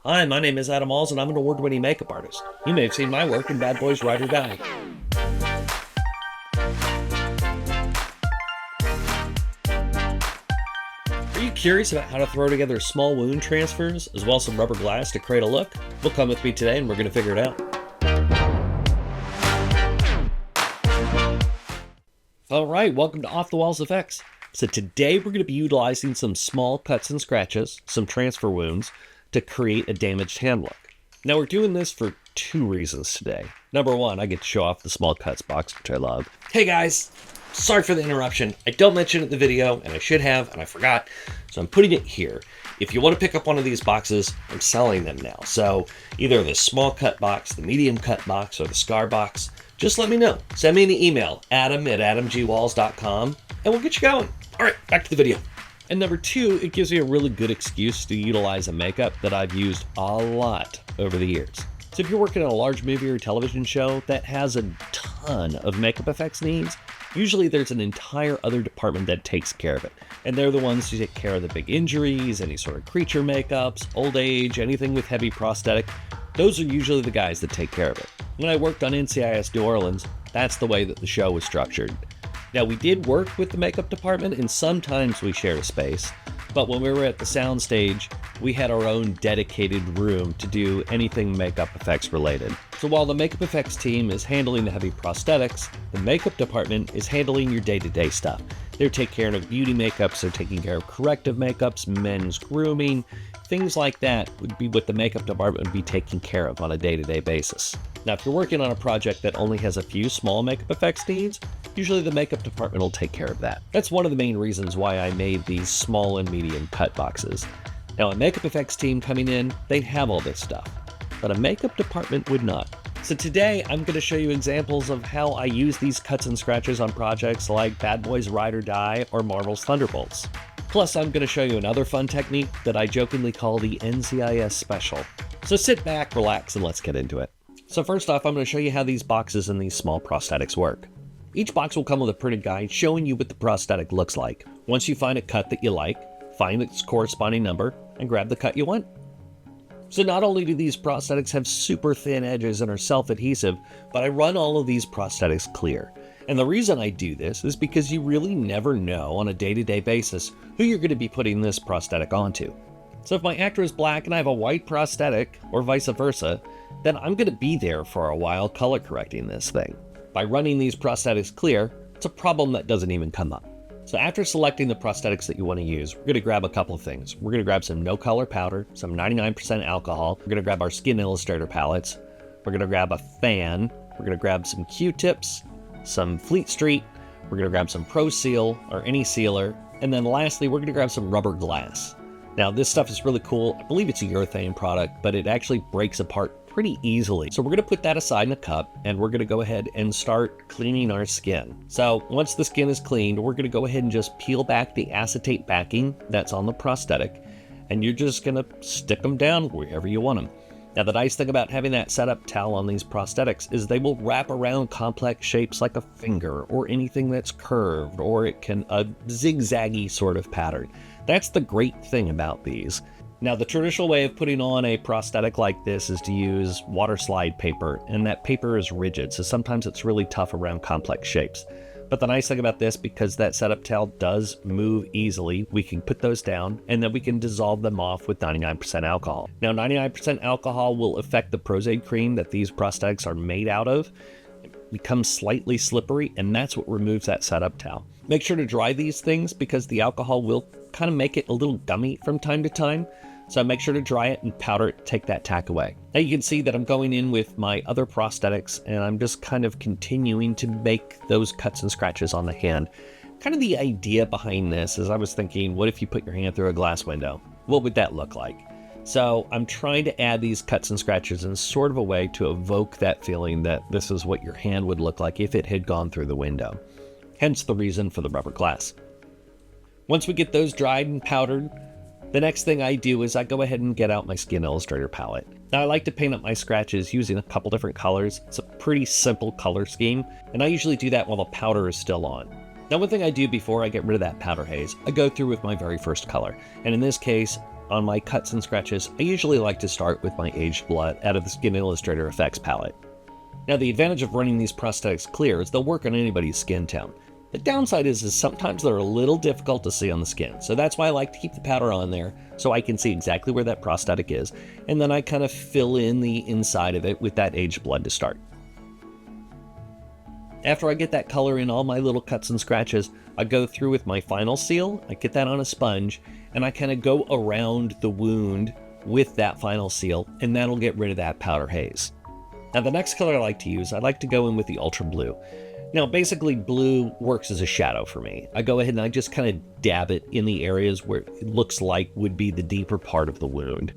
Hi, my name is Adam Alls, and I'm an award-winning makeup artist. You may have seen my work in Bad Boys Ride or Die. Are you curious about how to throw together small wound transfers, as well as some rubber glass to create a look? Well, come with me today and we're going to figure it out. Alright, welcome to Off the Walls Effects. So today we're going to be utilizing some small cuts and scratches, some transfer wounds, to create a damaged hand look. Now we're doing this for two reasons today. Number one, I get to show off the small cuts box, which I love. Hey guys, sorry for the interruption. I don't mention it in the video, and I should have, and I forgot, so I'm putting it here. If you want to pick up one of these boxes, I'm selling them now. So either the small cut box, the medium cut box, or the scar box, just let me know. Send me an email, adam@adamgwalls.com, and we'll get you going. All right, back to the video. And number two, it gives you a really good excuse to utilize a makeup that I've used a lot over the years. So if you're working on a large movie or television show that has a ton of makeup effects needs, usually there's an entire other department that takes care of it. And they're the ones who take care of the big injuries, any sort of creature makeups, old age, anything with heavy prosthetic. Those are usually the guys that take care of it. When I worked on NCIS New Orleans, that's the way that the show was structured. Now, we did work with the makeup department, and sometimes we shared a space, but when we were at the soundstage, we had our own dedicated room to do anything makeup effects related. So while the makeup effects team is handling the heavy prosthetics, the makeup department is handling your day-to-day stuff. They're taking care of beauty makeups, they're taking care of corrective makeups, men's grooming, things like that would be what the makeup department would be taking care of on a day-to-day basis. Now, if you're working on a project that only has a few small makeup effects needs, usually the makeup department will take care of that. That's one of the main reasons why I made these small and medium cut boxes. Now, a makeup effects team coming in, they'd have all this stuff, but a makeup department would not. So today, I'm going to show you examples of how I use these cuts and scratches on projects like Bad Boys Ride or Die or Marvel's Thunderbolts. Plus, I'm going to show you another fun technique that I jokingly call the NCIS Special. So sit back, relax, and let's get into it. So first off, I'm going to show you how these boxes and these small prosthetics work. Each box will come with a printed guide showing you what the prosthetic looks like. Once you find a cut that you like, find its corresponding number, and grab the cut you want. So not only do these prosthetics have super thin edges and are self-adhesive, but I run all of these prosthetics clear. And the reason I do this is because you really never know on a day-to-day basis who you're going to be putting this prosthetic onto. So if my actor is black and I have a white prosthetic, or vice versa, then I'm going to be there for a while color correcting this thing. By running these prosthetics clear, it's a problem that doesn't even come up. So after selecting the prosthetics that you want to use, we're going to grab a couple of things. We're going to grab some no color powder, some 99% alcohol. We're going to grab our Skin Illustrator palettes. We're going to grab a fan. We're going to grab some Q-tips, some Fleet Street. We're going to grab some Pro Seal or any sealer. And then lastly, we're going to grab some rubber glass. Now this stuff is really cool. I believe it's a urethane product, but it actually breaks apart pretty easily. So we're going to put that aside in a cup and we're going to go ahead and start cleaning our skin. So once the skin is cleaned, we're going to go ahead and just peel back the acetate backing that's on the prosthetic, and you're just going to stick them down wherever you want them. Now the nice thing about having that setup towel on these prosthetics is they will wrap around complex shapes like a finger or anything that's curved, or it can a zigzaggy sort of pattern. That's the great thing about these. Now, the traditional way of putting on a prosthetic like this is to use water slide paper, and that paper is rigid, so sometimes it's really tough around complex shapes. But the nice thing about this, because that setup towel does move easily, we can put those down and then we can dissolve them off with 99% alcohol. Now, 99% alcohol will affect the Prosade cream that these prosthetics are made out of. It becomes slightly slippery, and that's what removes that setup towel. Make sure to dry these things because the alcohol will kind of make it a little gummy from time to time. So make sure to dry it and powder it to take that tack away. Now you can see that I'm going in with my other prosthetics and I'm just kind of continuing to make those cuts and scratches on the hand. Kind of the idea behind this is I was thinking, what if you put your hand through a glass window? What would that look like? So I'm trying to add these cuts and scratches in sort of a way to evoke that feeling that this is what your hand would look like if it had gone through the window. Hence the reason for the rubber glass. Once we get those dried and powdered, the next thing I do is I go ahead and get out my Skin Illustrator palette. Now I like to paint up my scratches using a couple different colors. It's a pretty simple color scheme, and I usually do that while the powder is still on. Now one thing I do before I get rid of that powder haze, I go through with my very first color. And in this case, on my cuts and scratches, I usually like to start with my aged blood out of the Skin Illustrator Effects palette. Now, the advantage of running these prosthetics clear is they'll work on anybody's skin tone. The downside is sometimes they're a little difficult to see on the skin, so that's why I like to keep the powder on there so I can see exactly where that prosthetic is, and then I kind of fill in the inside of it with that aged blood to start. After I get that color in all my little cuts and scratches, I go through with my final seal, I get that on a sponge, and I kind of go around the wound with that final seal, and that'll get rid of that powder haze. Now, the next color I like to use, I like to go in with the ultra blue. Now, basically, blue works as a shadow for me. I go ahead and I just kind of dab it in the areas where it looks like would be the deeper part of the wound.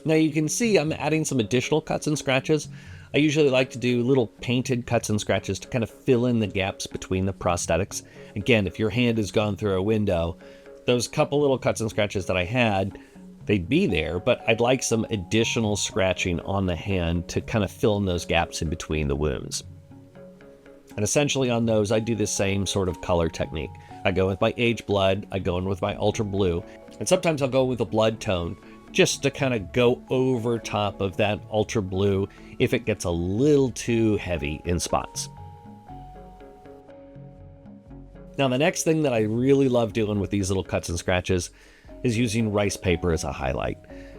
Now, you can see I'm adding some additional cuts and scratches. I usually like to do little painted cuts and scratches to kind of fill in the gaps between the prosthetics. Again, if your hand has gone through a window, those couple little cuts and scratches that I had, they'd be there, but I'd like some additional scratching on the hand to kind of fill in those gaps in between the wounds. And essentially on those, I do the same sort of color technique. I go with my aged blood, I go in with my ultra blue, and sometimes I'll go with a blood tone just to kind of go over top of that ultra blue if it gets a little too heavy in spots. Now, the next thing that I really love doing with these little cuts and scratches is using rice paper as a highlight.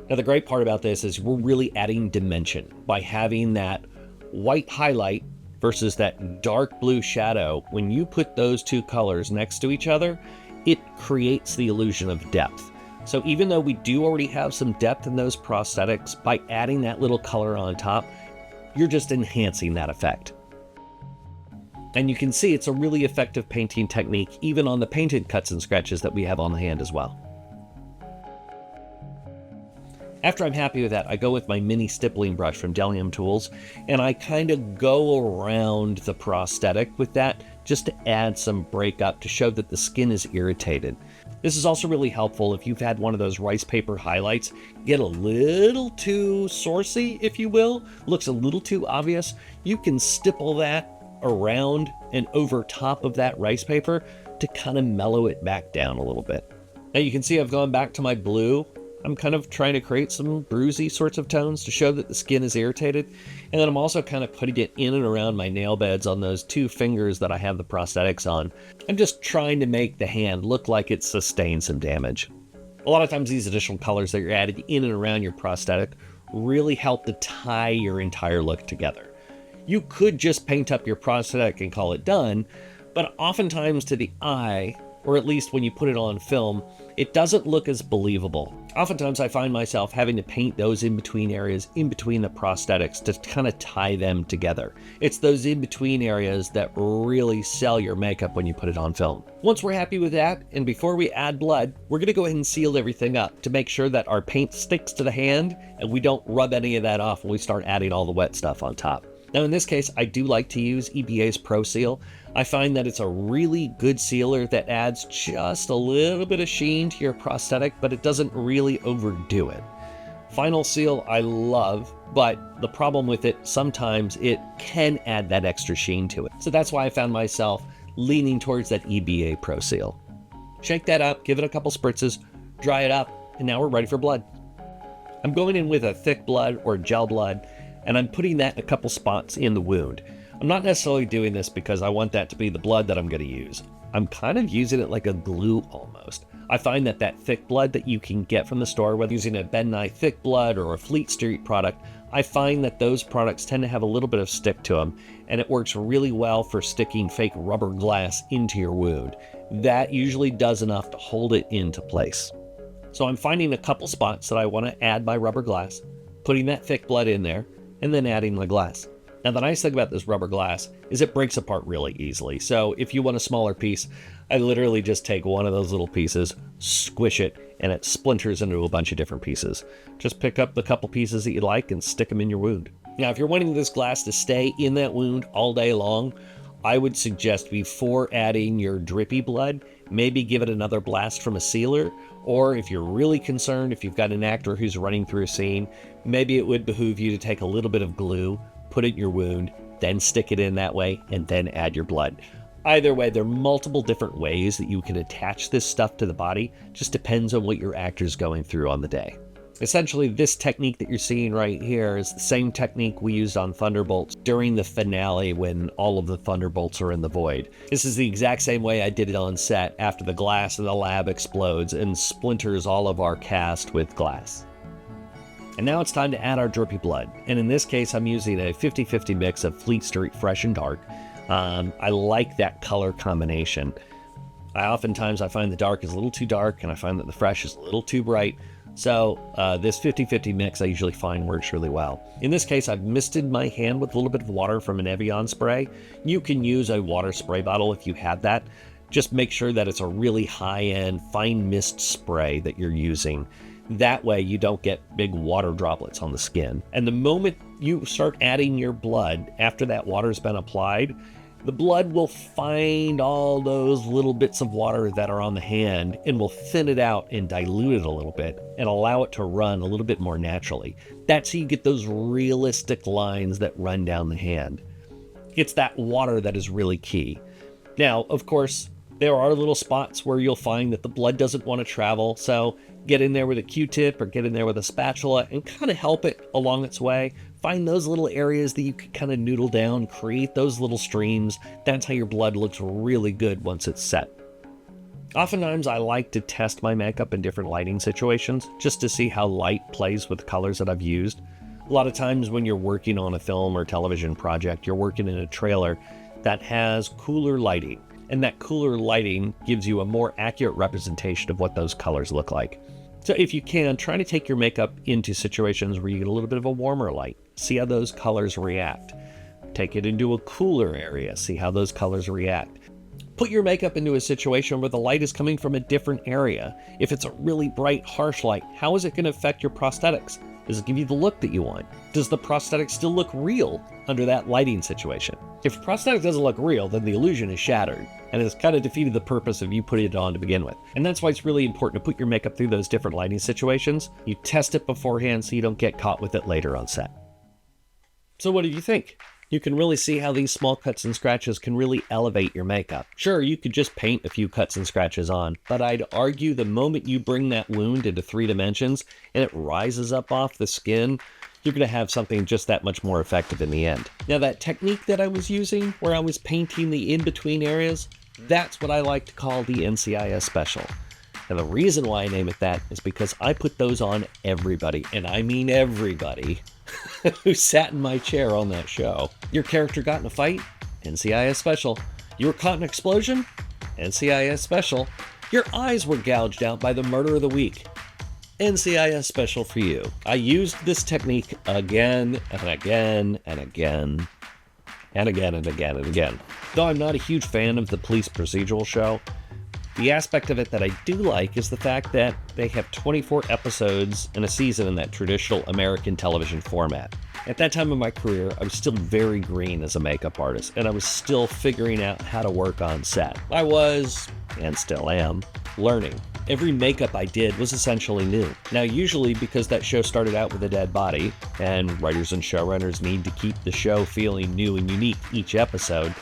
Now, the great part about this is we're really adding dimension by having that white highlight versus that dark blue shadow. When you put those two colors next to each other, it creates the illusion of depth. So even though we do already have some depth in those prosthetics, by adding that little color on top, you're just enhancing that effect. And you can see it's a really effective painting technique, even on the painted cuts and scratches that we have on the hand as well. After I'm happy with that, I go with my mini stippling brush from Delium Tools, and I kind of go around the prosthetic with that just to add some breakup to show that the skin is irritated. This is also really helpful if you've had one of those rice paper highlights get a little too saucy, if you will, looks a little too obvious. You can stipple that around and over top of that rice paper to kind of mellow it back down a little bit. Now you can see I've gone back to my blue. I'm kind of trying to create some bruisey sorts of tones to show that the skin is irritated. And then I'm also kind of putting it in and around my nail beds on those two fingers that I have the prosthetics on. I'm just trying to make the hand look like it sustained some damage. A lot of times these additional colors that you're added in and around your prosthetic really help to tie your entire look together. You could just paint up your prosthetic and call it done, but oftentimes to the eye, or at least when you put it on film, it doesn't look as believable. Oftentimes I find myself having to paint those in-between areas in between the prosthetics to kind of tie them together. It's those in-between areas that really sell your makeup when you put it on film. Once we're happy with that, and before we add blood, we're going to go ahead and seal everything up to make sure that our paint sticks to the hand and we don't rub any of that off when we start adding all the wet stuff on top. Now in this case, I do like to use EBA's Pro Seal. I find that it's a really good sealer that adds just a little bit of sheen to your prosthetic, but it doesn't really overdo it. Final Seal I love, but the problem with it, sometimes it can add that extra sheen to it. So that's why I found myself leaning towards that EBA Pro Seal. Shake that up, give it a couple spritzes, dry it up, and now we're ready for blood. I'm going in with a thick blood or gel blood, and I'm putting that in a couple spots in the wound. I'm not necessarily doing this because I want that to be the blood that I'm going to use. I'm kind of using it like a glue almost. I find that that thick blood that you can get from the store, whether using a Ben Nye thick blood or a Fleet Street product, I find that those products tend to have a little bit of stick to them, and it works really well for sticking fake rubber glass into your wound. That usually does enough to hold it into place. So I'm finding a couple spots that I want to add my rubber glass, putting that thick blood in there, and then adding my glass. Now the nice thing about this rubber glass is it breaks apart really easily. So if you want a smaller piece, I literally just take one of those little pieces, squish it, and it splinters into a bunch of different pieces. Just pick up the couple pieces that you like and stick them in your wound. Now if you're wanting this glass to stay in that wound all day long, I would suggest before adding your drippy blood, maybe give it another blast from a sealer, or if you're really concerned, if you've got an actor who's running through a scene, maybe it would behoove you to take a little bit of glue, put it in your wound, then stick it in that way, and then add your blood. Either way, there are multiple different ways that you can attach this stuff to the body. Just depends on what your actor's going through on the day. Essentially, this technique that you're seeing right here is the same technique we used on Thunderbolts during the finale when all of the Thunderbolts are in the void. This is the exact same way I did it on set after the glass in the lab explodes and splinters all of our cast with glass. And now it's time to add our drippy blood. And in this case, I'm using a 50-50 mix of Fleet Street Fresh and Dark. I like that color combination. Oftentimes I find the dark is a little too dark and I find that the fresh is a little too bright. So this 50-50 mix I usually find works really well. In this case, I've misted my hand with a little bit of water from an Evian spray. You can use a water spray bottle if you have that. Just make sure that it's a really high-end fine mist spray that you're using. That way you don't get big water droplets on the skin. And the moment you start adding your blood after that water's been applied, the blood will find all those little bits of water that are on the hand and will thin it out and dilute it a little bit and allow it to run a little bit more naturally. That's how you get those realistic lines that run down the hand. It's that water that is really key. Now, of course, there are little spots where you'll find that the blood doesn't want to travel, so get in there with a Q-tip or get in there with a spatula and kind of help it along its way. Find those little areas that you can kind of noodle down, create those little streams. That's how your blood looks really good once it's set. Oftentimes I like to test my makeup in different lighting situations just to see how light plays with the colors that I've used. A lot of times when you're working on a film or television project, you're working in a trailer that has cooler lighting. And that cooler lighting gives you a more accurate representation of what those colors look like. So if you can, try to take your makeup into situations where you get a little bit of a warmer light. See how those colors react. Take it into a cooler area. See how those colors react. Put your makeup into a situation where the light is coming from a different area. If it's a really bright, harsh light, how is it going to affect your prosthetics? Does it give you the look that you want? Does the prosthetic still look real under that lighting situation? If the prosthetic doesn't look real, then the illusion is shattered, and it's kind of defeated the purpose of you putting it on to begin with. And that's why it's really important to put your makeup through those different lighting situations. You test it beforehand so you don't get caught with it later on set. So what did you think? You can really see how these small cuts and scratches can really elevate your makeup. Sure, you could just paint a few cuts and scratches on, but I'd argue the moment you bring that wound into 3 dimensions and it rises up off the skin, you're going to have something just that much more effective in the end. Now that technique that I was using, where I was painting the in-between areas, that's what I like to call the NCIS special. And the reason why I name it that is because I put those on everybody, and I mean everybody, who sat in my chair on that show. Your character got in a fight? NCIS special. You were caught in an explosion? NCIS special. Your eyes were gouged out by the murder of the week? NCIS special for you. I used this technique again and again and again and again and again and again. Though I'm not a huge fan of the police procedural show, the aspect of it that I do like is the fact that they have 24 episodes in a season in that traditional American television format. At that time of my career, I was still very green as a makeup artist, and I was still figuring out how to work on set. I was, and still am, learning. Every makeup I did was essentially new. Now, usually because that show started out with a dead body, and writers and showrunners need to keep the show feeling new and unique each episode,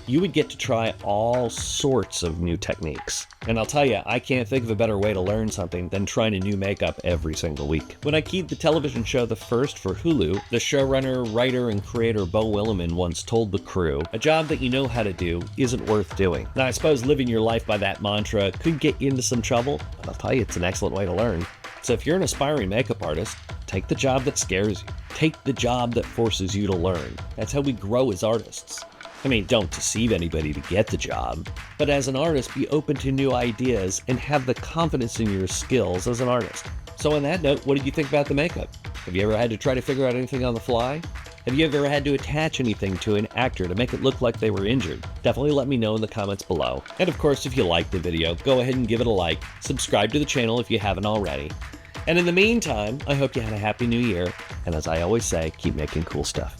you would get to try all sorts of new techniques. And I'll tell you, I can't think of a better way to learn something than trying a new makeup every single week. When I keyed the television show The First for Hulu, the showrunner, writer, and creator Bo Willimon once told the crew, a job that you know how to do isn't worth doing. Now, I suppose living your life by that mantra could get you into some trouble, but I'll tell you, it's an excellent way to learn. So if you're an aspiring makeup artist, take the job that scares you. Take the job that forces you to learn. That's how we grow as artists. I mean, don't deceive anybody to get the job, but as an artist, be open to new ideas and have the confidence in your skills as an artist. So on that note, what did you think about the makeup? Have you ever had to try to figure out anything on the fly? Have you ever had to attach anything to an actor to make it look like they were injured? Definitely let me know in the comments below. And of course, if you liked the video, go ahead and give it a like, subscribe to the channel if you haven't already. And in the meantime, I hope you had a happy new year, and as I always say, keep making cool stuff.